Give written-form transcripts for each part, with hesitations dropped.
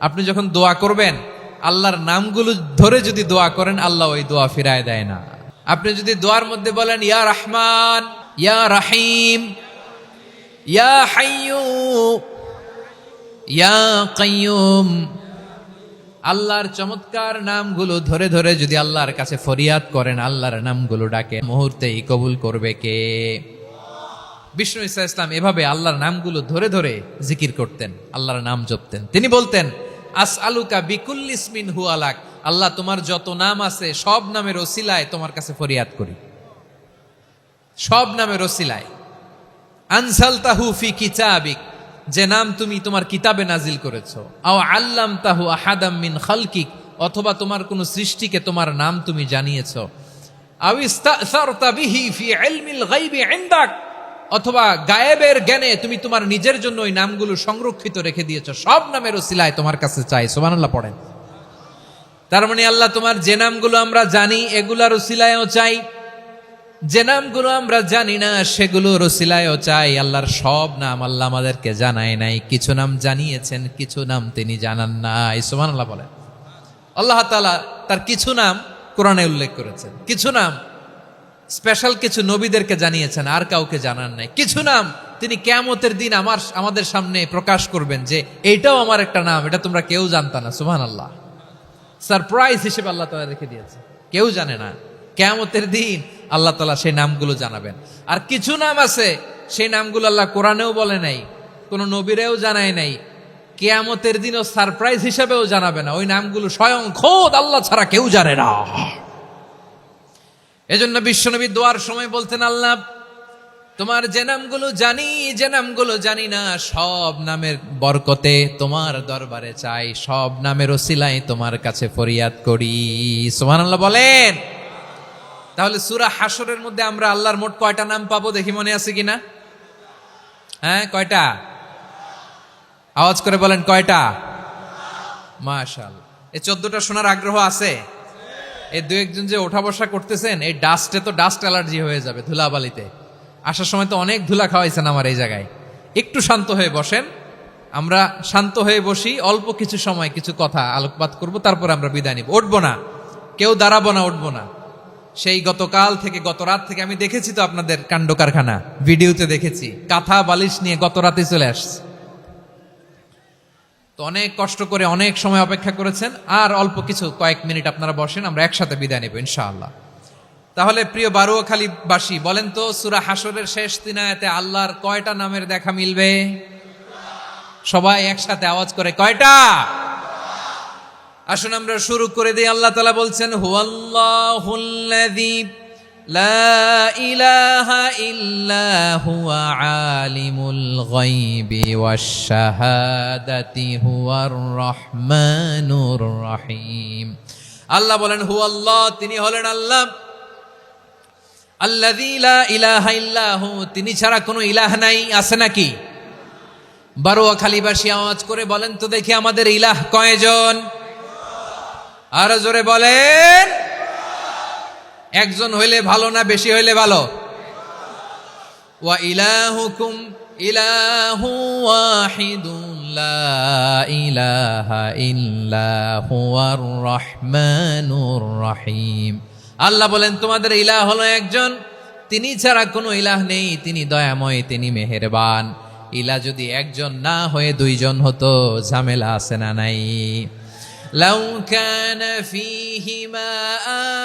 আপনি যখন দোয়া করবেন, আল্লাহর নামগুলো ধরে যদি দোয়া করেন, আল্লাহ ওই দোয়া ফিরায় দেয় না। আপনি যদি দোয়ার মধ্যে বলেন ইয়া রহমান, ইয়া রাহিম, ইয়া হাইয়্যু, ইয়া কাইয়্যুম, আল্লাহর চমৎকার নামগুলো ধরে ধরে যদি আল্লাহর কাছে ফরিয়াদ করেন, আল্লাহর নামগুলো ডাকে, মুহূর্তেই কবুল করবে কে? বিষ্ণু ঈসা ইসলাম এভাবে আল্লাহর নামগুলো ধরে ধরে জিকির করতেন, আল্লাহর নাম জপতেন। তিনি বলতেন আসআলুকা বিকুল্লি ইসমিন হুয়া লাক, আল্লাহ তোমার যত নাম আছে সব নামের ওসিলায় তোমার কাছে ফরিয়াদ করি, সব নামের ওসিলায়। আনসালতাহু ফি কিতাবিক, যে নাম তুমি তোমার কিতাবে নাজিল করেছো। আও আল্লামতাহু আহাদাম মিন খালকিক, অথবা তোমার কোন সৃষ্টিকে তোমার নাম তুমি জানিয়েছো। আও ইস্তাসারতা বিহি ফি ইলমিল গায়বি ইনদাক, অথবা গায়েবের জ্ঞানে তুমি তোমার নিজের জন্য ওই নামগুলো সংরক্ষিত রেখে দিয়েছো। সব নামের ওসিলায় তোমার কাছে চাই। সুবহানাল্লাহ পড়েন। তার মানে আল্লাহ তোমার যে নামগুলো আমরা জানি এগুলার ওসিলায়ও চাই, যে নামগুলো আমরা জানি না সেগুলোর ওসিলায়ও চাই। আল্লাহর সব নাম আল্লাহ আমাদেরকে জানায় নাই, কিছু নাম জানিয়েছেন, কিছু নাম তিনি জানান নাই। সুবহানাল্লাহ বলেন। আল্লাহ তাআলা তার কিছু নাম কোরআনে উল্লেখ করেছেন, কিছু নাম স্পেশাল কিছু নবীদেরকে জানিয়েছেন, আর কাউকে জানান নাই। কিছু নাম তিনি কিয়ামতের দিন আমাদের সামনে প্রকাশ করবেন যে এইটাও আমার একটা নাম, এটা তোমরা কেউ জানতা না। সুবহানাল্লাহ, সারপ্রাইজ হিসেবে আল্লাহ তাআলা রেখে দিয়েছে, কেউ জানে না। কিয়ামতের দিন আল্লাহ তাআলা সেই নামগুলো জানাবেন। আর কিছু নাম আছে সেই নামগুলো আল্লাহ কোরআনেও বলে নাই, কোন নবীরেও জানায় নাই, কিয়ামতের দিনও সারপ্রাইজ হিসেবেও জানাবে না। ওই নামগুলো স্বয়ং খোদ আল্লাহ ছাড়া কেউ জানে না। এজন্য বিশ্বনবী দোয়ার সময় বলতেন, আল্লাহ তোমার যে নামগুলো জানি, যে নামগুলো জানি না, সব নামের বরকতে তোমার দরবারে চাই, সব নামের ওসিলায় তোমার কাছে ফরিয়াদ করি। সুবহানাল্লাহ বলেন। তাহলে সূরা হাশরের মধ্যে আমরা আল্লাহর মোট কয়টা নাম পাবো দেখি, মনে আছে কিনা? হ্যাঁ, কয়টা? আওয়াজ করে বলেন কয়টা? মাশাআল্লাহ। এই 14টা শোনার আগ্রহ আছে? এই দু একজন যে ওঠা বসা করতেছেন, এই ডাস্টে তো ডাস্ট অ্যালার্জি হয়ে যাবে, ধুলাবালিতে আসার সময় তো অনেক ধুলা খাওয়াইছেন আমার এই জায়গায়। একটু শান্ত হয়ে বসেন, আমরা শান্ত হয়ে বসি, অল্প কিছু সময় কিছু কথা আলোকপাত করব, তারপর আমরা বিদায় নিব। উঠবো না, কেউ দাঁড়াবো না, উঠবো না। সেই গতকাল থেকে, গত রাত থেকে আমি দেখেছি তো আপনাদের কাণ্ড কারখানা, ভিডিওতে দেখেছি, কাঁথা বালিশ নিয়ে গত রাতে চলে আসছে। তো অনেক কষ্ট করে অনেক সময় অপেক্ষা করেছেন, আর অল্প কিছু কয়েক মিনিট আপনারা বসেন, আমরা একসাথে বিদায় নেব ইনশাআল্লাহ। তাহলে প্রিয় বারুয়াখালীবাসী, বলেন তো সূরা হাশরের শেষ 3 আয়াতে আল্লাহর কয়টা নামের দেখা মিলবে? সবাই একসাথে আওয়াজ করে কয়টা? আসুন আমরা শুরু করে দিই। আল্লাহ তাআলা বলছেন, হুয়াল্লাহুল্লাযী লা ইলাহা ইল্লা হুয়া আলিমুল গায়বি ওয়াশ শাহাদাতি হুয়ার রহমানুর রহিম। আল্লাহ বলেন হুয়াল্লাহ, তিনি হলেন আল্লাহ, আল্লাযী লা ইলাহা ইল্লা হু, তিনি ছাড়া কোনো ইলাহ নাই। আছে নাকি? বারুয়াখালীবাসী আওয়াজ করে বলেন তো দেখি, আমাদের ইলাহ কয়জন? আর জোরে বলেন। একজন হইলে ভালো না বেশি হইলে ভালো? ওয়া ইলাহুকুম ইলাহু ওয়াহিদুন লা ইলাহা ইল্লা হুয়ার রহমানুর রহিম। আল্লাহ বলেন তোমাদের ইলাহ হলো একজন, তিনি ছাড়া কোনো ইলাহ নেই, তিনি দয়াময়, তিনি মেহেরবান। ইলাহ যদি একজন না হয়ে দুইজন হতো, ঝামেলা আছে না নাই? লাউ কানা ফীহিমা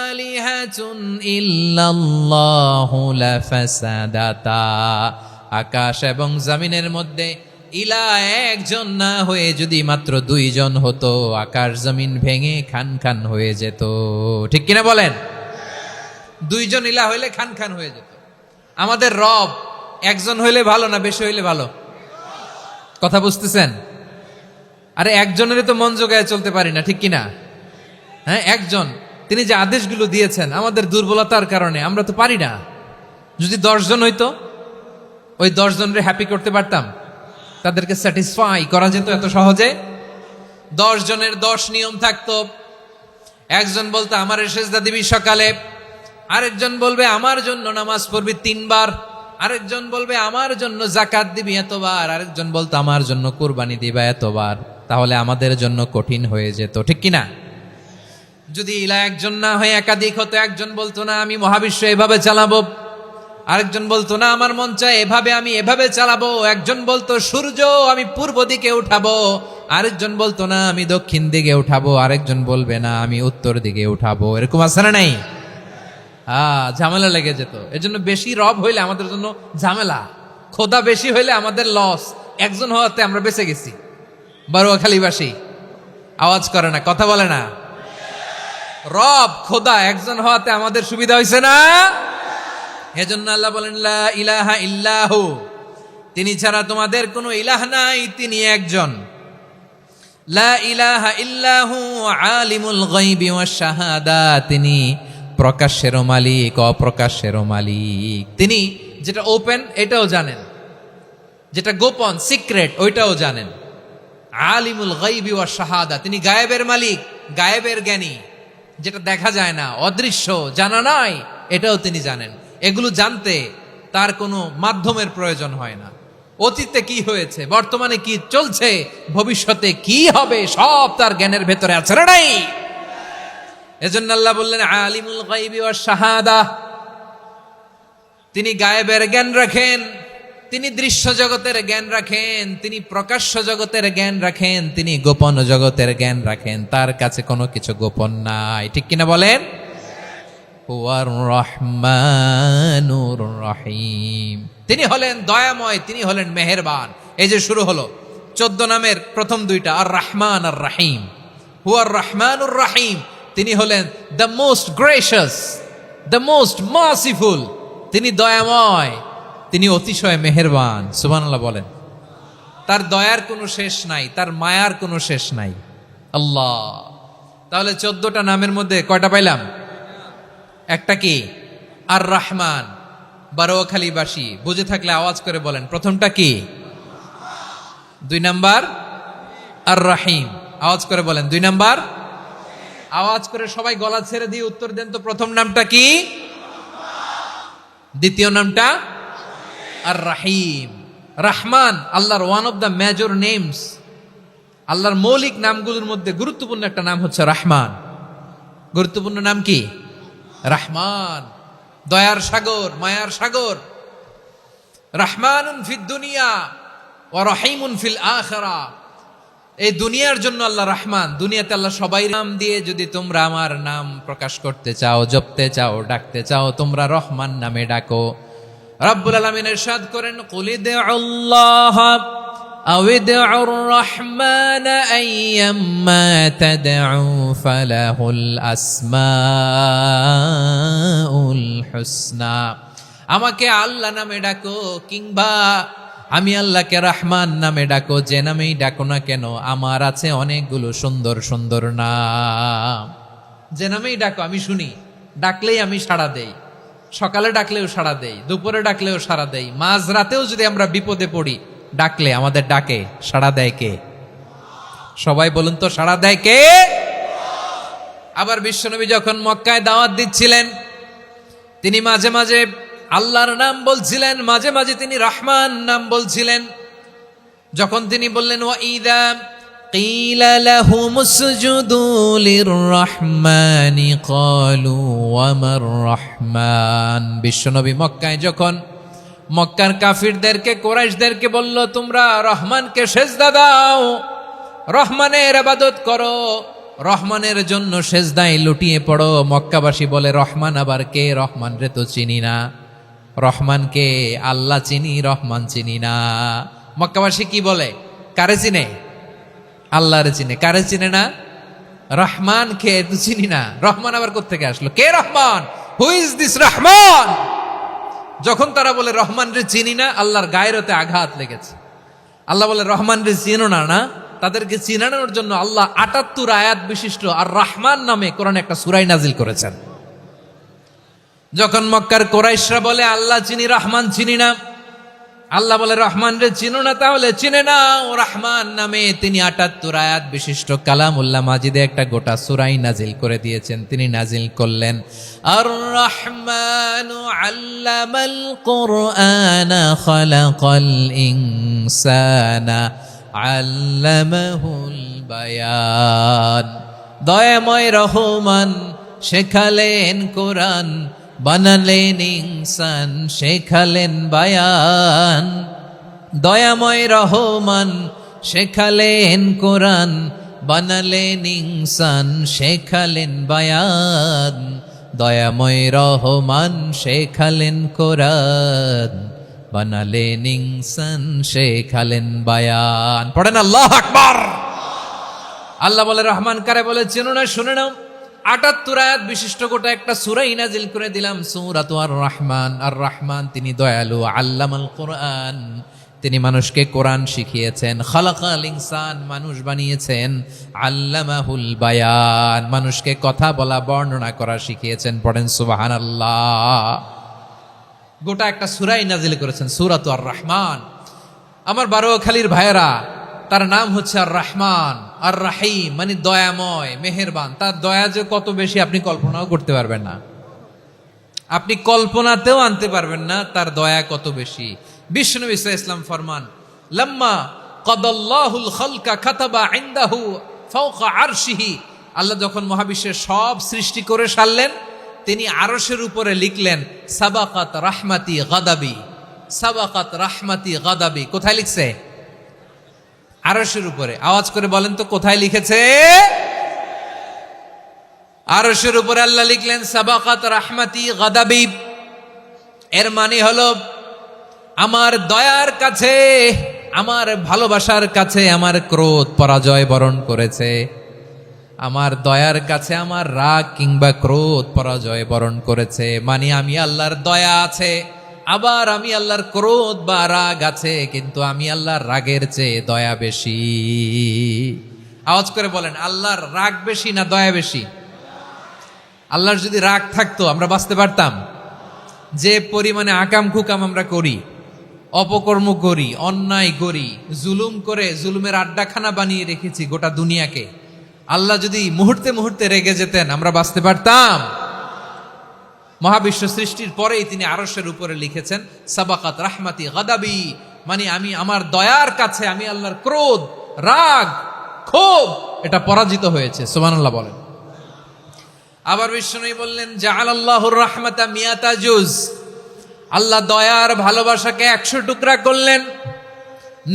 আলিহাতুন ইল্লাল্লাহু লাফাসাদাতা, আকাশ এবং জমিনের মধ্যে ইলাহ একজন না হয়ে যদি মাত্র দুইজন হতো, আকাশ জমিন ভেঙে খান খান হয়ে যেত। ঠিক কিনা বলেন? দুইজন ইলাহ হইলে খান খান হয়ে যেত। আমাদের রব একজন হইলে ভালো না বেশি হইলে ভালো? কথা বুঝতেছেন? আরে একজনের তো মন জোগায় চলতে পারি না, ঠিক কিনা? হ্যাঁ, একজন, তিনি যে আদেশগুলো দিয়েছেন আমাদের দুর্বলতার কারণে আমরা তো পারি না। যদি 10 জন হইতো, ওই 10 জনের হ্যাপি করতে পারতাম, তাদেরকে স্যাটিসফাই করা যেত এত সহজে। 10 জনের 10 নিয়ম থাকতো। একজন বলতো আমার সেজদা দিবি সকালে, আরেকজন বলবে আমার জন্য নামাজ পড়বি 3 বার, আরেকজন বলবে আমার জন্য যাকাত দিবি এতবার, আরেকজন বলতো আমার জন্য কুরবানি দিবা এতবার। তাহলে আমাদের জন্য কঠিন হয়ে যেত, ঠিক কিনা? যদি ইলা একজন না হয়ে একাধিক হতো, একজন বলতো না আমি মহাবিশ্ব এভাবে চালাবো, আরেকজন বলতো না আমার মন চায় এভাবে, আমি এভাবে চালাবো, একজন বলতো সূর্য আমি পূর্ব দিকে উঠাবো, আরেকজন বলতো না আমি দক্ষিণ দিকে উঠাবো, আরেকজন বলবে না আমি উত্তর দিকে উঠাবো। এরকম আছে না নাই? ঝামেলা লেগে যেত। এজন্য বেশি রব হইলে আমাদের জন্য ঝামেলা, খোদা বেশি হইলে আমাদের লস। একজন হওয়াতে আমরা বেঁচে গেছি। বারোয়াখালীবাসী আওয়াজ করে না, কথা বলে না। রব খোদা একজন হওয়াতে আমাদের সুবিধা হয়েছে না? এজন্য আল্লাহ বলেন লা ইলাহা ইল্লাহু, তিনি ছাড়া তোমাদের কোনো ইলাহ নাই, তিনি একজন। লা ইলাহা ইল্লাহু আলিমুল গায়বি ওয়াশ শাহাদা, তিনি প্রকাশ্যেরও মালিক অপ্রকাশ্যেরও মালিক। তিনি যেটা ওপেন এটাও জানেন, যেটা গোপন সিক্রেট ওইটাও জানেন। আলিমুল গায়বি ওয়াশ শাহাদা, তিনি গায়েবের মালিক, গায়েবের জ্ঞানী, যেটা দেখা যায় না, অদৃশ্য, জানা নাই, এটাও তিনি জানেন। এগুলো জানতে তার কোনো মাধ্যমের প্রয়োজন হয় না। অতীতে কি হয়েছে, বর্তমানে কি চলছে, ভবিষ্যতে কি হবে, সব তার জ্ঞানের ভেতরে আছে না নাই? এজন্য আল্লাহ বললেন আলিমুল গায়বি ওয়াশ শাহাদা, তিনি গায়েবের জ্ঞান রাখেন, তিনি দৃশ্য জগতের জ্ঞান রাখেন, তিনি প্রকাশ্য জগতের জ্ঞান রাখেন, তিনি গোপন জগতের জ্ঞান রাখেন। তার কাছে কোনো কিছু গোপন নাই, ঠিক কিনা বলেন? হুয়ার রহমানুর রহিম, তিনি হলেন দয়াময়, তিনি হলেন মেহেরবান। এই যে শুরু হলো 14 নামের প্রথম দুইটা, আর রহমান আর রহিম। হুয়ার রহমানুর রহিম, তিনি হলেন the most gracious, the most merciful, তিনি দয়াময়, তিনি অতিশয় মেহেরবান। সুবহানাল্লাহ বলেন। তার দয়ার কোনো শেষ নাই, তার মায়ার কোনো শেষ নাই। আল্লাহ, তাহলে 14টা নামের মধ্যে কয়টা পাইলাম? একটা কি? আর রহমান। বারোয়াখালীবাসী বুঝে থাকলে আওয়াজ করে বলেন, প্রথমটা কি? 2 নাম্বার আর রহিম। আওয়াজ করে বলেন 2 নাম্বার। আওয়াজ করে সবাই গলা ছেড়ে দিয়ে উত্তর দেন তো, প্রথম নামটা কি? দ্বিতীয় নামটা? আর রহিম। রহমান আল্লাহর one of the major names, আল্লাহর মৌলিক নামগুলোর মধ্যে গুরুত্বপূর্ণ একটা নাম হচ্ছে রহমান। গুরুত্বপূর্ণ নাম কি? রহমান, দয়ার সাগর, মায়ার সাগর। রহমানুন ফিদ দুনিয়া ওয়া রহিমুন ফিল আখিরা, এই দুনিয়ার জন্য আল্লাহ রহমান, দুনিয়াতে আল্লাহ সবাই নাম দিয়ে যদি তোমরা আমার নাম প্রকাশ করতে চাও, জপতে চাও, ডাকতে চাও, তোমরা রহমান নামে ডাকো। রব্বুল আলামিন ইরশাদ করেন কুলিদুল্লাহ আউিদউর রহমান আইয়াম্মা তাদউ ফালাহুল আসমাউল হুসনা, আমাকে আল্লাহ নামে ডাকো কিংবা আমি আল্লাহকে রহমান নামে ডাকো, যে নামেই ডাকো না কেন আমার আছে অনেকগুলো সুন্দর সুন্দর নাম। যে নামেই ডাকো আমি শুনি, ডাকলেই আমি সাড়া দেই, সকালে ডাকলেও সাড়া দেই, দুপুরে ডাকলেও সাড়া দেই, মাঝ রাতেও যদি আমরা বিপদে পড়ি ডাকলে আমাদের ডাকে সাড়া দেয় কে? সবাই বলুন তো, সাড়া দেয় কে? আবার বিশ্বনবী যখন মক্কায় দাওয়াত দিচ্ছিলেন, তিনি মাঝে মাঝে আল্লাহর নাম বলছিলেন, মাঝে মাঝে তিনি রহমান নাম বলছিলেন। যখন তিনি বললেন ওয়াইদা কিলা লাহুমুসজুদু লিররহমানি ক্বালু ওয়ামার রহমান, বিশ্বনবী মক্কায় যখন মক্কার কাফিরদেরকে, কুরাইশদেরকে বলল তোমরা রহমানকে সেজদা দাও, রহমানের ইবাদত করো, রহমানের জন্য সেজদায় লুটিয়ে পড়ো, মক্কাবাসী বলে রহমান আবার কে? রহমান রে তো চিনি না। রহমানকে আল্লাহ চিনি, রহমান চিনি না। মক্কাবাসী কি বলে? কারে চিনে? আল্লাহরে চিনে। কারে চিনে না? রহমান কে তো চিনি না। রহমান আবার কোত্থেকে আসলো? কে Rahman? Who is this Rahman? যখন তারা বলে রহমান রে চিনি না, আল্লাহর গায়রতে আঘাত লেগেছে। আল্লাহ বলে রহমান রে চিনো না, না তাদেরকে চিনানোর জন্য আল্লাহ ৭৮ আয়াত বিশিষ্ট আর রহমান নামে কোরআনে একটা সূরা নাজিল করেছেন। যখন মক্কার কুরাইশরা বলে আল্লাহ চিনি, রহমান চিনি না, আল্লাহ বলে রহমান রে চিনো না, তাহলে চিনে নাও রহমান নামে। তিনি ৭৮ আয়াত বিশিষ্ট কালামুল্লাহ মাজিদে একটা গোটা সূরা নাজিল করে দিয়েছেন। তিনি নাজিল করলেন আর রহমানু আল্লামাল কুরআনা খালাকাল ইনসানা আল্লামাহুল বায়ান। দয়াময় রহমান শেখালেন কোরআন, বানালেন ইনসান শেখালেন বায়ান। দয়াময় রহমান শেখালেন কোরআন, বানালেন ইনসান শেখালেন বায়ান। দয়াময় রহমান শেখালেন কোরআন, বানালেন ইনসান শেখালেন বায়ান। পড়েন আল্লাহু আকবার। আল্লাহ বলে রহমান কারে বলে চেনো না, শুনে নাও। ৭৮ আয়াত বিশিষ্ট গোটা একটা সূরা নাজিল করে দিলাম, সূরাতু আর রহমান। আর রহমান তিনি দয়ালু, আল্লামাল কোরআন তিনি মানুষকে কোরআন শিখিয়েছেন, খালাকাল ইনসান মানুষ বানিয়েছেন, আল্লামাহুল বায়ান মানুষকে কথা বলা বর্ণনা করা শিখিয়েছেন। পড়েন সুবহানাল্লাহ। গোটা একটা সূরাই নাজিল করেছেন, সূরাতু আর রহমান। আমার বারোখালীর ভাইয়েরা, তার নাম হচ্ছে আর রহমান আর রাহিম, মানে দয়াময় মেহেরবান। তার দয়া যে কত বেশি আপনি কল্পনাও করতে পারবেন না, আপনি কল্পনাতেও আনতে পারবেন না তার দয়া কত বেশি। বিশ্বনবী সাল্লাল্লাহু আলাইহি ওয়াসাল্লাম ফরমান, লাম্মা কাদাল্লাহুল খালকা কাতাবা ইনদাহু ফাওকা আরশিহি। আল্লাহ যখন মহাবিশ্বের সব সৃষ্টি করে সারলেন, তিনি আরশের উপরে লিখলেন সাবাকাত রাহমাতি গাদাবি, সাবাকাত রাহমাতি গাদাবি। কোথায় লিখছে? আরশের উপরে। আওয়াজ করে বলেন তো কোথায় লিখেছে? আরশের উপরে আল্লাহ লিখলেন সাবাকাত রাহমাতি গাদাবি। এর মানে হলো আমার দয়ার কাছে, আমার ভালোবাসার কাছে আমার ক্রোধ পরাজয় বরণ করেছে। আমার দয়ার কাছে আমার রাগ কিংবা ক্রোধ পরাজয় বরণ করেছে। মানে আমি আল্লাহর দয়া আছে, আবার আমি আল্লাহর ক্রোধ বা রাগ আছে, কিন্তু আমি আল্লাহর রাগের চেয়ে দয়া বেশি। আওয়াজ করে বলেন, আল্লাহর রাগ বেশি না দয়া বেশি? আল্লাহর যদি রাগ থাকতো আমরা বাঁচতে পারতাম? যে পরিমাণে আকাম খুকাম আমরা করি, অপকর্ম করি, অন্যায় করি, জুলুম করে জুলুমের আড্ডাখানা বানিয়ে রেখেছি গোটা দুনিয়াকে, আল্লাহ যদি মুহূর্তে মুহূর্তে রেগে যেতেন আমরা বাঁচতে পারতাম? মহাবিশ্ব সৃষ্টির পরেই তিনি আরশের উপরে লিখেছেন সাবাকাত রাহমাতি গাদাবি, মানে আমি আমার দয়ার কাছে আমি আল্লাহর ক্রোধ, রাগ, ক্ষোভ এটা পরাজিত হয়েছে। সুবহানাল্লাহ বলেন। আবার বিষ্ণু বললেন জাআলাল্লাহুর রাহমাতা মিয়াতা জুজ। আল্লাহ দয়ার ভালোবাসাকে ১০০ টুকরা করলেন,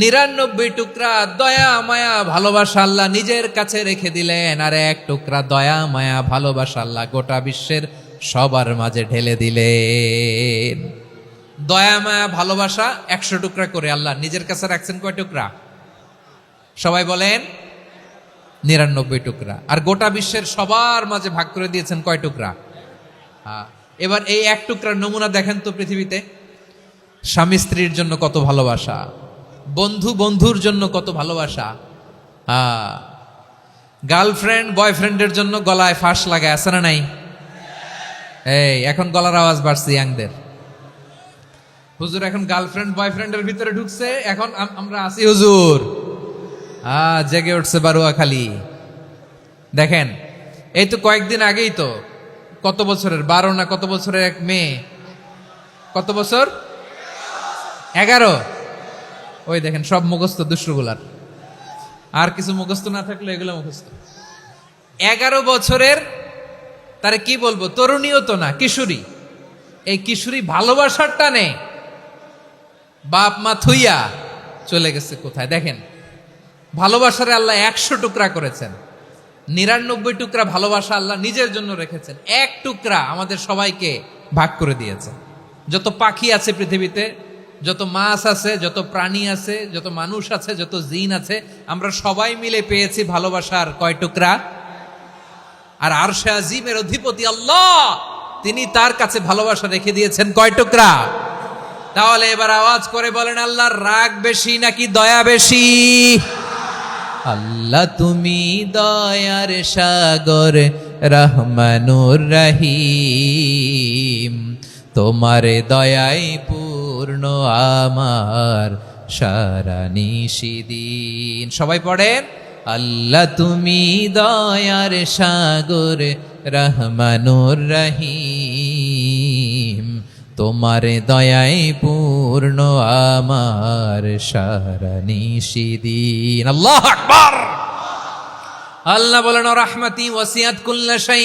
৯৯ টুকরা দয়া মায়া ভালোবাসা আল্লাহ নিজের কাছে রেখে দিলেন, আর ১ টুকরা দয়া মায়া ভালোবাসা আল্লাহ গোটা বিশ্বের সবার মাঝে ঢেলে দিলেন। দয়া মায়া ভালোবাসা ১০০ টুকরা করে আল্লাহ নিজের কাছে রাখছেন কয় টুকরা? সবাই বলেন ৯৯ টুকরা। আর গোটা বিশ্বের সবার মাঝে ভাগ করে দিয়েছেন কয় টুকরা? এবার এই ১ টুকরার নমুনা দেখেন তো পৃথিবীতে। স্বামী স্ত্রীর জন্য কত ভালোবাসা, বন্ধু বন্ধুর জন্য কত ভালোবাসা, গার্লফ্রেন্ড বয়ফ্রেন্ডের জন্য গলায় ফাঁস লাগায়, আছে না নাই? এই এখন গলার আওয়াজ বাড়ছে ইয়াংদের। হুজুর এখন গার্লফ্রেন্ড বয়ফ্রেন্ডের ভিতরে ঢুকছে, এখন আমরা আছি হুজুর। জেগে উঠছে বারুয়াখালী। দেখেন এই তো কয়েকদিন আগেই তো, কত বছরের ১২ না কত বছরের এক মেয়ে, কত বছর? ১১। ওই দেখেন সব মুখস্থ দুষ্টগুলার, আর কিছু মুখস্থ না থাকলে এগুলো মুখস্থ। ১১ বছরের, তারে কি বলবো, তরুণীও তো না, কিশোরী। এই কিশোরী ভালোবাসার টানে বাপ মা থুইয়া চলে গেছে কোথায়? দেখেন ভালোবাসারে আল্লাহ ১০০ টুকরা করেছেন, ৯৯ টুকরা ভালোবাসা আল্লাহ নিজের জন্য রেখেছেন, ১ টুকরা আমাদের সবাইকে ভাগ করে দিয়েছেন। যত পাখি আছে পৃথিবীতে, যত মাছ আছে, যত প্রাণী আছে, যত মানুষ আছে, যত জিন আছে, আমরা সবাই মিলে পেয়েছি ভালোবাসার কয় টুকরা? আর আরশে আজিমের অধিপতি আল্লাহ, তিনি তার কাছে ভালোবাসা রেখে দিয়েছেন কয় টুকরা? তাহলে এবার আওয়াজ করে বলেন, আল্লাহর রাগ বেশি নাকি দয়া বেশি? আল্লাহ তুমি দয়ার সাগর রহমানুর রহিম, তোমার দয়াই পূর্ণ আমার সারা নিশিদিন। সবাই পড়েন, আল্লাহ তুমি দয়ার সাগর রহমানুর রহিম, তোমার দয়াই পূর্ণ আমার সারা নিশিদিন। আল্লাহু আকবার। আল্লাহ বলেন রাহমাতি ওয়াসিয়াত কুল্লা শাই,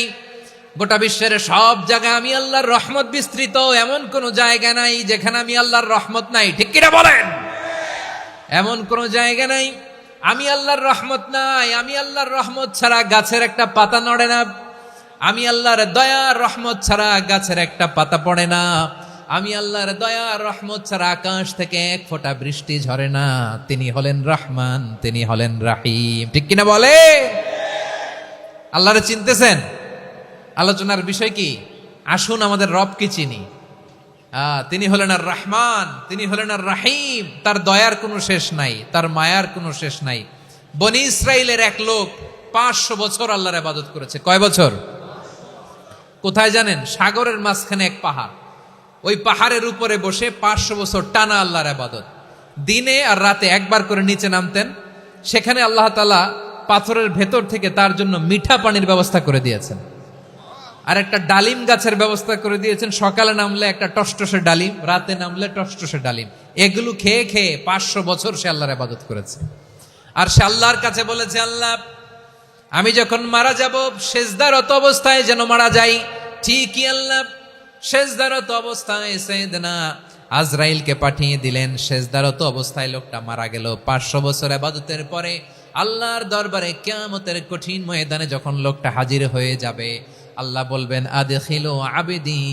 গোটা বিশ্বের সব জায়গায় আমি আল্লাহর রহমত বিস্তৃত, এমন কোন জায়গা নাই যেখানে আমি আল্লাহর রহমত নাই। ঠিক কিনা বলেন? এমন কোন জায়গা নাই আমি আল্লাহর রহমত নাই। আমি আল্লাহর রহমত ছাড়া গাছের একটা পাতা নড়ে না, আমি আল্লাহর দয়ার রহমত ছাড়া গাছের একটা পাতা পড়ে না, আমি আল্লাহর দয়ার রহমত ছাড়া আকাশ থেকে এক ফোঁটা বৃষ্টি ঝরে না। তিনি হলেন রহমান, তিনি হলেন রাহিম। ঠিক কিনা বলে? আল্লাহরে চিনতেছেন? আলোচনার বিষয় কি? আসুন আমাদের রবকে চিনি। তিনি হলেন আর রহমান, তিনি হলেন আর রাহিম। তার দয়ার কোনো শেষ নাই, তার মায়ার কোনো শেষ নাই। বনি ইসরাইলের এক লোক 500 বছর আল্লাহর ইবাদত করেছে। কয় বছর? কোথায় জানেন? সাগরের মাঝখানে এক পাহাড়, ওই পাহাড়ের উপরে বসে 500 বছর টানা আল্লাহর ইবাদত। দিনে আর রাতে একবার করে নিচে নামতেন। সেখানে আল্লাহ তাআলা পাথরের ভেতর থেকে তার জন্য মিঠা পানির ব্যবস্থা করে দিয়েছেন, আর একটা ডালিম গাছের ব্যবস্থা করে দিয়েছেন। সকালে নামলে একটা টসটসে ডালিম, রাতে নামলে টসটসে ডালিম। এগুলো খেয়ে খেয়ে 500 বছর সে আল্লাহর ইবাদত করেছে। আর সে আল্লাহর কাছে বলেছে, আল্লাহ আমি যখন মারা যাব সেজদারত অবস্থায় যেন মারা যাই। ঠিকই আল্লাহ সেজদারত অবস্থায় সাইয়েদনা আজরাইলকে পাঠিয়ে দিলেন। সেজদারত অবস্থায় লোকটা মারা গেল। 500 বছর ইবাদতের পরে আল্লাহর দরবারে কিয়ামতের কঠিন ময়দানে যখন লোকটা হাজির হয়ে যাবে, আল্লাহ বলবেন আদখিলু আবদি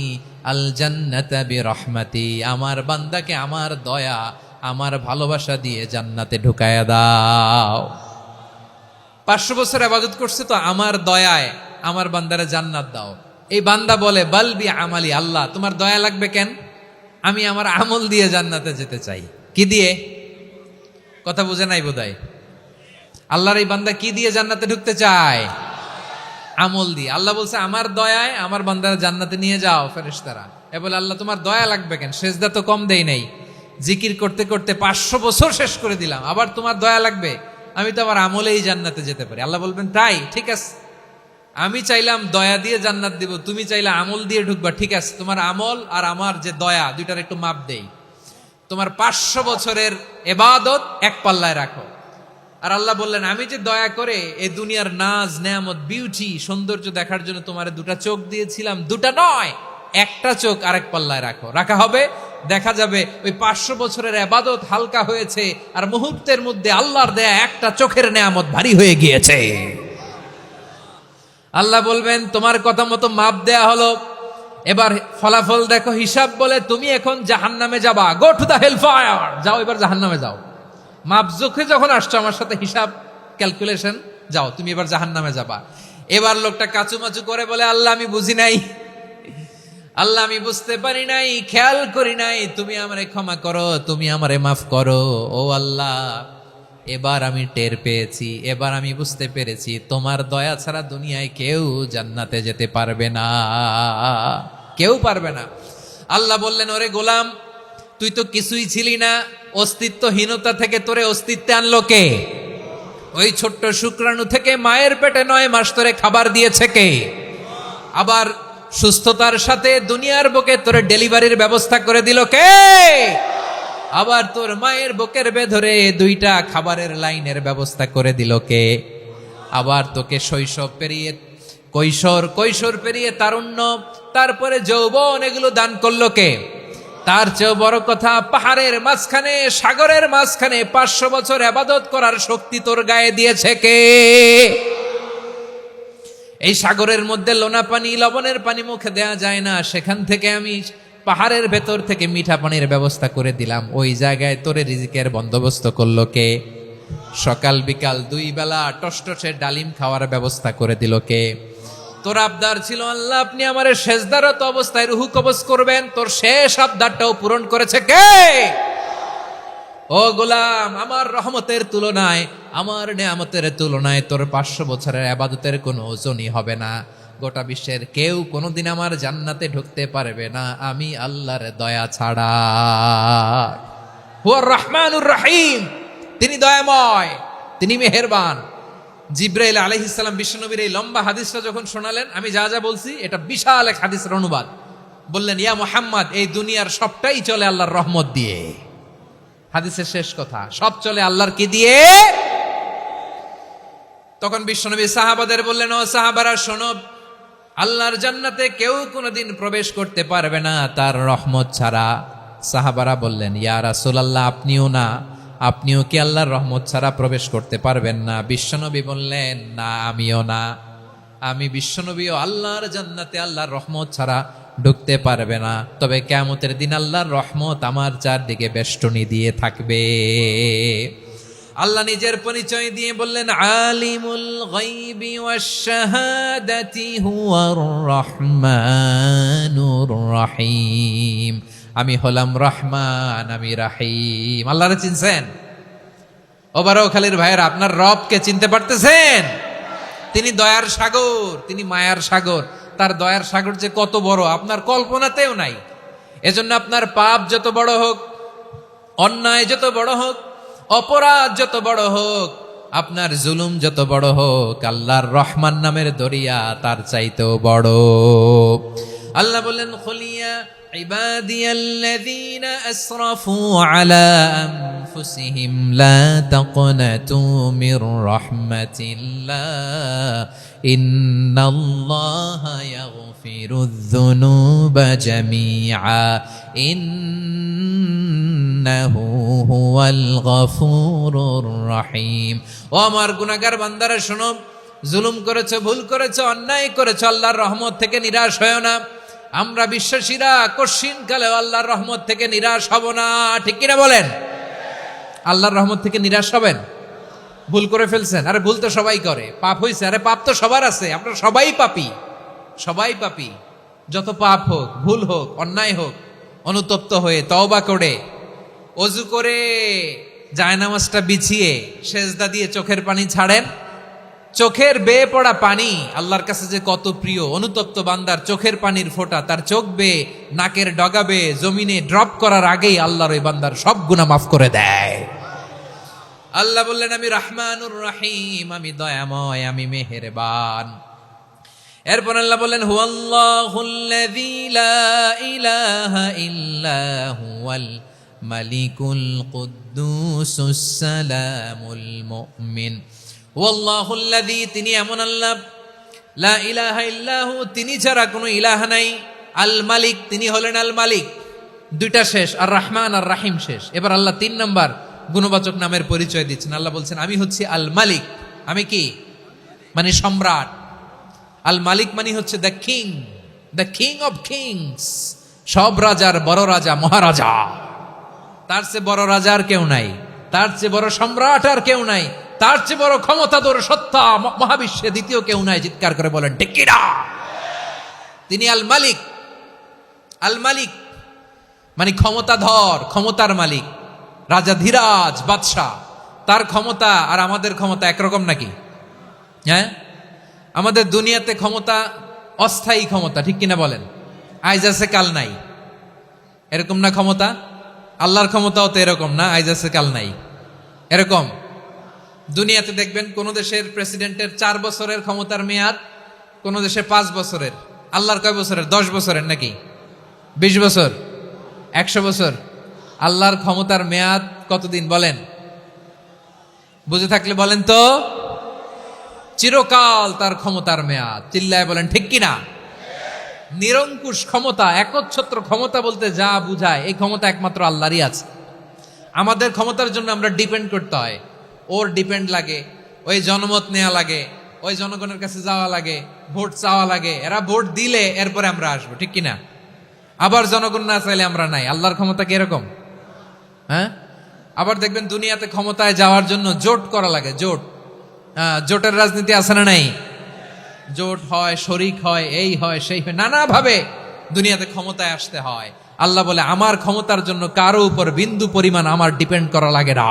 আল জান্নাতা বিরহমাতি, আমার বান্দাকে আমার দয়া, আমার ভালোবাসা দিয়ে জান্নাতে ঢুকায়া দাও। 500 বছর ইবাদত করছে তো আমার দয়ায় আমার বান্দারে জান্নাত দাও। এই বান্দা বলে বালবি আমালি, আল্লাহ তোমার দয়া লাগবে কেন? আমি আমার আমল দিয়ে জান্নাতে যেতে চাই। কি দিয়ে? কথা বুঝে নাই বোধহয়। আল্লাহর এই বান্দা কি দিয়ে জান্নাতে ঢুকতে চায়? আমল দিয়ে। আল্লাহ বলছে আমার দয়ায় আমার বান্দারা জান্নাতে নিয়ে যাও ফেরেশতারা। এ বলে আল্লাহ তোমার দয়া লাগবে কেন? সেজদা তো কম দেই নাই, জিকির করতে করতে 500 বছর শেষ করে দিলাম, আবার তোমার দয়া লাগবে? আমি তো আমার আমলেই জান্নাতে যেতে পারি। আল্লাহ বলবেন তাই, ঠিক আছে, আমি চাইলাম দয়া দিয়ে জান্নাত দিব, তুমি চাইলে আমল দিয়ে ঢুকবা। ঠিক আছে, তোমার আমল আর আমার যে দয়া দুইটার একটু মাপ দেই। তোমার 500 বছরের ইবাদত এক পাল্লায় রাখো। আর আল্লাহ বললেন আমি যে দয়া করে এই দুনিয়ার নাজ নেয়ামত বিউটি সৌন্দর্য দেখার জন্য তোমার দুটা চোখ দিয়েছিলাম, দুটা নয় একটা চোখ আরেক পাল্লায় রাখো। রাখা হবে, দেখা যাবে ওই 500 বছরের ইবাদত হালকা হয়েছে, আর মুহূর্তের মধ্যে আল্লাহর দেয়া একটা চোখের নেয়ামত ভারী হয়ে গিয়েছে। আল্লাহ বলবেন তোমার কথা মতো মাপ দেয়া হলো, এবার ফলাফল দেখো, হিসাব বলে তুমি এখন জাহান্নামে যাবা। Go to the hell fire, যাও এবার জাহান্নামে যাও। মাপ জোখে যখন আসছো আমার সাথে হিসাব ক্যালকুলেশন, যাও তুমি এবার জাহান্নামে যাবা। এবার লোকটা কাচুমাচু করে বলে আল্লাহ আমি বুঝি নাই, আল্লাহ আমি বুঝতে পারি নাই, খেয়াল করি নাই, তুমি আমারে ক্ষমা করো, তুমি আমারে মাফ করো। ও আল্লাহ এবার আমি টের পেয়েছি, এবার আমি বুঝতে পেরেছি তোমার দয়া ছাড়া দুনিয়ায় কেউ জান্নাতে যেতে পারবে না, কেউ পারবে না। আল্লাহ বললেন ওরে গোলাম তুই তো কিছুই ছিলি না, অস্তিত্বহীনতা থেকে তোরে অস্তিত্বে আনলো কে? ওই ছোট্ট শুক্রাণু থেকে মায়ের পেটে 9 মাস ধরে খাবার দিয়েছে কে? আবার সুস্থতার সাথে দুনিয়ার বুকে তোরে ডেলিভারির ব্যবস্থা করে দিল কে? আবার তোর মায়ের বুকের ভেতরে 2টা খাবারের লাইনের ব্যবস্থা করে দিল কে? আবার তোকে শৈশব পেরিয়ে কৈশোর পেরিয়ে তারুণ্য, তারপরে যৌবন, এগুলো দান করলো কে? তার চেয়েও বড় কথা, পাহাড়ের মাঝখানে সাগরের মাঝখানে 500 বছর ইবাদত করার শক্তি তোর গায়ে দিয়েছে কে? এই সাগরের মধ্যে লোনা পানি, লবণের পানি মুখে দেয়া যায় না, সেখান থেকে আমি পাহাড়ের ভেতর থেকে মিঠা পানির ব্যবস্থা করে দিলাম। ওই জায়গায় তোরে রিজিকের বন্দোবস্ত করলো কে? সকাল বিকাল 2 বেলা টসটসে ডালিম খাওয়ার ব্যবস্থা করে দিল কে? তোর আবদার ছিল আল্লাহ আপনি আমারে সেজদারত অবস্থায় রুহু কবজ করবেন, তোর শেষ আবদারটাও পূরণ করেছে কে? ও গোলাম আমার রহমতের তুলনায়, আমার নেয়ামতের তুলনায় তোর 500 বছরের ইবাদতের কোনো ওজনই হবে না। গোটা বিশ্বের কেউ কোনোদিন আমার জান্নাতে ঢুকতে পারবে না আমি আল্লাহর দয়া ছাড়া। হুয়ার রহমানুর রহিম, তিনি দয়াময়, তিনি মেহেরবান। জিব্রাইল আলাইহিস সালাম বিশ্বনবীর এই লম্বা হাদিসটা যখন শোনালেন, আমি যা যা বলছি এটা বিশাল এক হাদিসের অনুবাদ। বললেন ইয়া মুহাম্মদ এই দুনিয়ার সবটাই চলে আল্লাহর রহমত দিয়ে। হাদিসের শেষ কথা, সব চলে আল্লাহর কি দিয়ে? তখন বিশ্বনবী সাহাবাদের বললেন, ও সাহাবারা শোনো, আল্লাহর জান্নাতে কেউ কোনোদিন প্রবেশ করতে পারবে না তার রহমত ছাড়া। সাহাবারা বললেন, ইয়া রাসূলুল্লাহ, আপনিও কি আল্লাহর রহমত ছাড়া প্রবেশ করতে পারবেন না? বিশ্বনবী বললেন, না, আমিও না। আমি বিশ্বনবীও আল্লাহর জান্নাতে আল্লাহর রহমত ছাড়া ঢুকতে পারবে না, তবে কিয়ামতের দিন আল্লাহর রহমত আমার চারদিকে বেষ্টনী দিয়ে থাকবে। আল্লাহ নিজের পরিচয় দিয়ে বললেন, আলিমুল গায়বি ওয়াশ শাহাদাতি হুয়ার রহমানুর রহিম। আমি হলাম রহমান, আমি রাহিম। আল্লাহরে চিনছেন? ওবারও খালির ভাইয়ের, আপনার রবকে চিনতে পারতেছেন? তিনি দয়ার সাগর, তিনি মায়ার সাগর। তার দয়ার সাগর যে কত বড় আপনার কল্পনাতেও নাই। এজন্য আপনার পাপ যত বড় হোক, অন্যায় যত বড় হোক, অপরাধ যত বড় হোক, আপনার জুলুম যত বড় হোক, আল্লাহর রহমান নামের দরিয়া তার চাইতেও বড়। আল্লাহ বললেন, খুলিয়া ইবাদিয়াল্লাযীনা আসরাফু আলা আনফুসিহিম লা তাকনাতু মির রাহমাতিল্লাহ ইন্নাল্লাহা ইয়াগফিরুয যুনুবা জামিআ ইন্নাহু হুয়াল গফুরুর রহিম। ও আমার গুনাহগার বান্দারা শোনো, জুলুম করেছো, ভুল করেছো, অন্যায় করেছো, আল্লাহর রহমত থেকে নিরাশ হয়ো না। আমরা বিশ্বাসীরা কশিনকালে আল্লাহর রহমত থেকে নিরাশ হব না, ঠিক কিনা বলেন? আল্লাহর রহমত থেকে নিরাশ হবেন? ভুল করে ফেলছেন, আরে ভুল তো সবাই করে। পাপ হয়েছে, আরে পাপ তো সবার আছে, আমরা সবাই পাপী, সবাই পাপী। যত পাপ হোক, ভুল হোক, অন্যায় হোক, অনুতপ্ত হয়ে তওবা করে, ওযু করে, জায়নামাজটা বিছিয়ে সেজদা দিয়ে চোখের পানি ছাড়েন। চোখের বেয়ে পড়া পানি আল্লাহর কাছে যে কত প্রিয়। অনুতপ্ত বান্দার চোখের পানির ফোঁটা তার চোখ বেয়ে, নাকের ডগা বেয়ে জমিনে ড্রপ করার আগেই আল্লাহর ওই বান্দার সব গুনাহ মাফ করে দেয়। আল্লাহ বললেন, আমি রহমানুর রহিম, আমি দয়াময়, আমি মেহেরবান। এরপর আল্লাহ বললেন, হুয়াল্লাহুল্লাযী লা ইলাহা ইল্লা হুয়াল মালিকুল কুদ্দুসুস সালামুল মুমিন। ওয়াল্লাহুল্লাযী, তিনি এমন আল্লাহ, লা ইলাহা ইল্লাহু, তিনি ছাড়া কোনো ইলাহ নাই। আল মালিক, তিনি হলেন আল মালিক। দুইটা শেষ, আর রহমান আর রাহিম শেষ। এবার আল্লাহ 3 নাম্বার গুণবাচক নামের পরিচয় দিচ্ছেন। আল্লাহ বলছেন, আমি হচ্ছি আল মালিক। আমি কি? মানে সম্রাট। আল মালিক মানে হচ্ছে the king, the king of kings. সব রাজার বড় রাজা, মহারাজা। তার চেয়ে বড় রাজা আর কেউ নাই, তার চেয়ে বড় সম্রাট আর কেউ নাই, তার চেয়ে বড় ক্ষমতাধর সত্তা মহাবিশ্বে দ্বিতীয় কেউ নাই। চিৎকার করে বলেন ঠিক কিনা? তিনি আল মালিক। আল মালিক মানে ক্ষমতাধর, ক্ষমতার মালিক, রাজা ধীরাজ বাদশাহ। তার ক্ষমতা আর আমাদের ক্ষমতা একরকম নাকি? হ্যাঁ, আমাদের দুনিয়াতে ক্ষমতা অস্থায়ী ক্ষমতা, ঠিক কিনা বলেন? আইজ আছে কাল নাই, এরকম না ক্ষমতা? আল্লাহর ক্ষমতাও তো এরকম না, আইজ আছে কাল নাই এরকম। দুনিয়াতে দেখবেন কোন দেশের প্রেসিডেন্টের 4 বছরের ক্ষমতার মেয়াদ, কোন দেশে 5 বছরের। আল্লাহর কয় বছরের? 10 বছরের নাকি 20 বছর, 100 বছর? আল্লাহর ক্ষমতার মেয়াদ কতদিন বলেন? বুঝে থাকলে বলেন তো। চিরকাল তার ক্ষমতার মেয়াদ। চিল্লায় বলেন ঠিক কিনা? নিরঙ্কুশ ক্ষমতা, একচ্ছত্র ক্ষমতা বলতে যা বুঝায়, এই ক্ষমতা একমাত্র আল্লাহরই আছে। আমাদের ক্ষমতার জন্য আমরা ডিপেন্ড করতে হয়, ওর ডিপেন্ড লাগে, ওই জনমত নেওয়া লাগে, ওই জনগণের কাছে যাওয়া লাগে, ভোট চাওয়া লাগে। এরা ভোট দিলে এরপরে আমরা আসবো, ঠিক কিনা? আবার জনগণ না চাইলে আমরা নাই। আল্লাহর ক্ষমতা কি এরকম? হ্যাঁ। আবার দেখবেন দুনিয়াতে ক্ষমতায় যাওয়ার জন্য জোট করা লাগে। জোট, জোটের রাজনীতি আছে না নাই? জোট হয়, শরিক হয়, এই হয়, সেই হয়, নানাভাবে দুনিয়াতে ক্ষমতায় আসতে হয়। আল্লাহ বলে, আমার ক্ষমতার জন্য কারো উপর বিন্দু পরিমাণ আমার ডিপেন্ড করা লাগে না।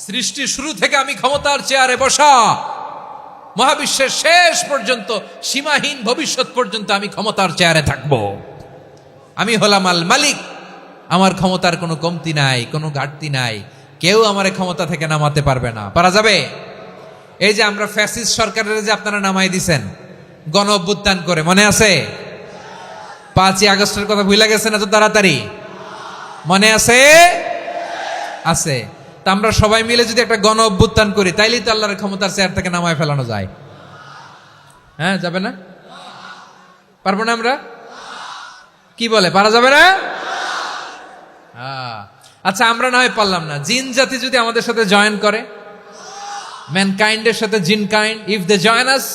সৃষ্টি শুরু থেকে আমি ক্ষমতার চেয়ারে বসা, মহাবিশ্বের শেষ পর্যন্ত, সীমাহীন ভবিষ্যৎ পর্যন্ত আমি ক্ষমতার চেয়ারে থাকবো। আমি হলাম আল মালিক। আমার ক্ষমতার কোনো কমতি নাই, কোনো ঘাটতি নাই। কেউ আমার ক্ষমতা থেকে নামাতে পারবে না। পারা যাবে? এই যে আমরা ফ্যাসিস্ট সরকারের যে আপনারা নামাই দিছেন গণ অভ্যুত্থান করে, মনে আছে? 5ই আগস্টের কথা ভুলে গেছেন এত তাড়াতাড়ি? মনে আছে? আছে। তা আমরা সবাই মিলে যদি একটা গণ অভ্যুত্থান করি তাইলেই তো আল্লাহর ক্ষমতার চেয়ার থেকে নামায় ফেলানো যায়। হ্যাঁ, যাবে না? পারবো না আমরা? কি বলে, পারা যাবে না? আচ্ছা, আমরা না হয় পারলাম না, জিন জাতি যদি আমাদের সাথে জয়েন করে, ম্যানকাইন্ডের সাথে জিনকাইন্ড, ইফ দে জয়েন আস,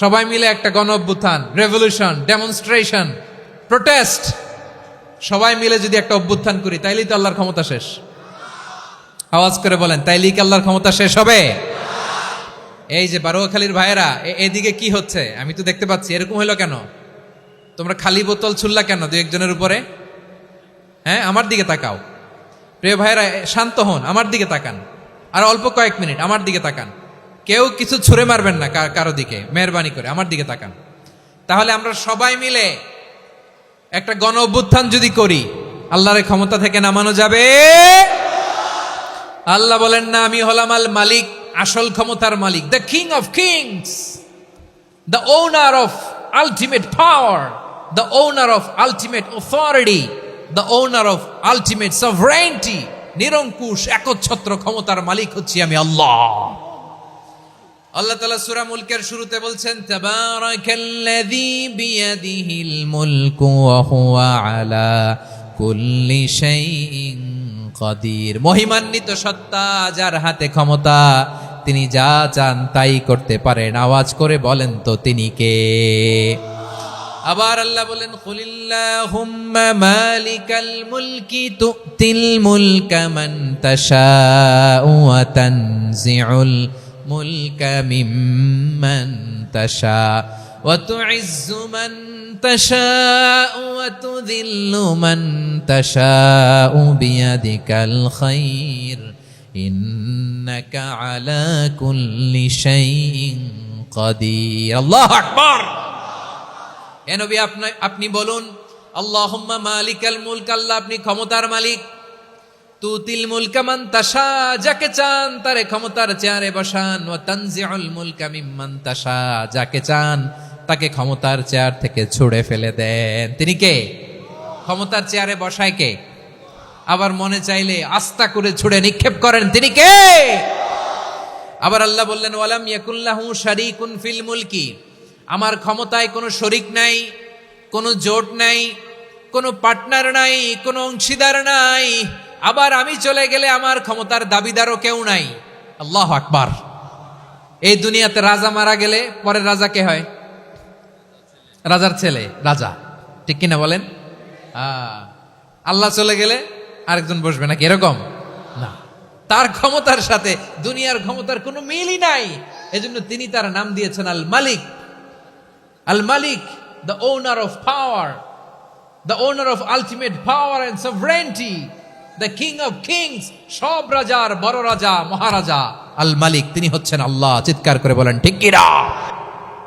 সবাই মিলে একটা গণ অভ্যুত্থান, রেভলিউশন, ডেমনস্ট্রেশন, প্রোটেস্ট, সবাই মিলে যদি একটা অভ্যুত্থান করি তাইলেই তো আল্লাহর ক্ষমতা শেষ। আওয়াজ করে বলেন, তাইলেই কি আল্লাহর ক্ষমতা শেষ হবে? এই যে বারোয়াখালীর ভাইয়েরা, এদিকে কি হচ্ছে আমি তো দেখতে পাচ্ছি, এরকম হলো কেন? তোমরা খালি বোতল ছুড়লা কেন দু একজনের উপরে? হ্যাঁ, আমার দিকে তাকাও। প্রিয় ভাইয়েরা, শান্ত হন, আমার দিকে তাকান, আর অল্প কয়েক মিনিট আমার দিকে তাকান। কেউ কিছু ছুঁড়ে মারবেন না কারো দিকে, মেহরবানি করে আমার দিকে তাকান। তাহলে আমরা সবাই মিলে একটা গণ অভ্যুত্থান যদি করি, আল্লাহর ক্ষমতা থেকে নামানো যাবে। আল্লাহ বলেন না, আমি হলাম আল মালিক, আসল ক্ষমতার মালিক, the king of kings, the owner of ultimate power, the owner of ultimate authority, the owner of ultimate sovereignty. নিরঙ্কুশ একচ্ছত্র ক্ষমতার মালিক হচ্ছি আমি আল্লাহ। আল্লাহ তাআলা সূরা মুলকের শুরুতে বলছেন, তাবারাকাল্লাযী বিয়াদিহিল মুলকু ওয়া হুয়া আলা কুল্লি শাইইন কাদির। মহিমান্বিত সত্তা, যার হাতে ক্ষমতা, তিনি যা চান তাই করতে পারেন। আওয়াজ করে বলেন তো তিনি কে? আবার আল্লাহ বলেন, কুলিল্লাহুম্মা মালিকাল মুলকি তুতিল মুলকা মান তাশাউ ওয়া তানজিউল মুলকা মিম্মান তাশা ওয়া তুইজ্জু মান তাশাউ ওয়া তুযিল্লু মান তাশাউ বিয়াদিকাল খায়র ইন্নাকা আলা কুল্লি শাইইন কাদির। আল্লাহু আকবার। এ নবী, আপনি বলুন, আল্লাহুম্মা মালিকাল মুলক, আল্লাহ আপনি ক্ষমতার মালিক। তুতিল মুলকা মান তাশা, যাকে চান তারে ক্ষমতার চেয়ারে বসান। ওয়া তানজিউল মুলকা মিম্মান তাশা, যাকে চান তাকে ক্ষমতার চেয়ার থেকে ছুঁড়ে ফেলে দেন। তিনি কে? ক্ষমতার চেয়ারে বসায় কে? আবার মনে চাইলে আস্তা করে ছুঁড়ে নিক্ষেপ করেন, তিনি কে? আবার আল্লাহ বললেন, ওয়ালাম ইয়াকুল্লাহু শারীকুন ফিল মুলকি, আমার ক্ষমতায় কোনো শরিক নাই, কোনো জোট নাই, কোনো পার্টনার নাই, কোনো অংশীদার নাই। আবার আমি চলে গেলে আমার ক্ষমতার দাবিদারও কেউ নাই। আল্লাহু আকবার। এই দুনিয়াতে রাজা মারা গেলে পরের রাজা কে হয়? রাজার ছেলে রাজা, ঠিক কিনা বলেন? আল্লাহ চলে গেলে আরেকজন বসবে নাকি? এরকম না, তার ক্ষমতার সাথে দুনিয়ার ক্ষমতার কোনো মিলই নাই। এজন্য তিনি তার নাম দিয়েছেন আল মালিক। আল মালিক, the owner of power, the owner of ultimate power and sovereignty, the king of kings, সব রাজার বড় রাজা, মহারাজা আল মালিক, তিনি হচ্ছেন আল্লাহ। চিৎকার করে বলেন ঠিক কিনা?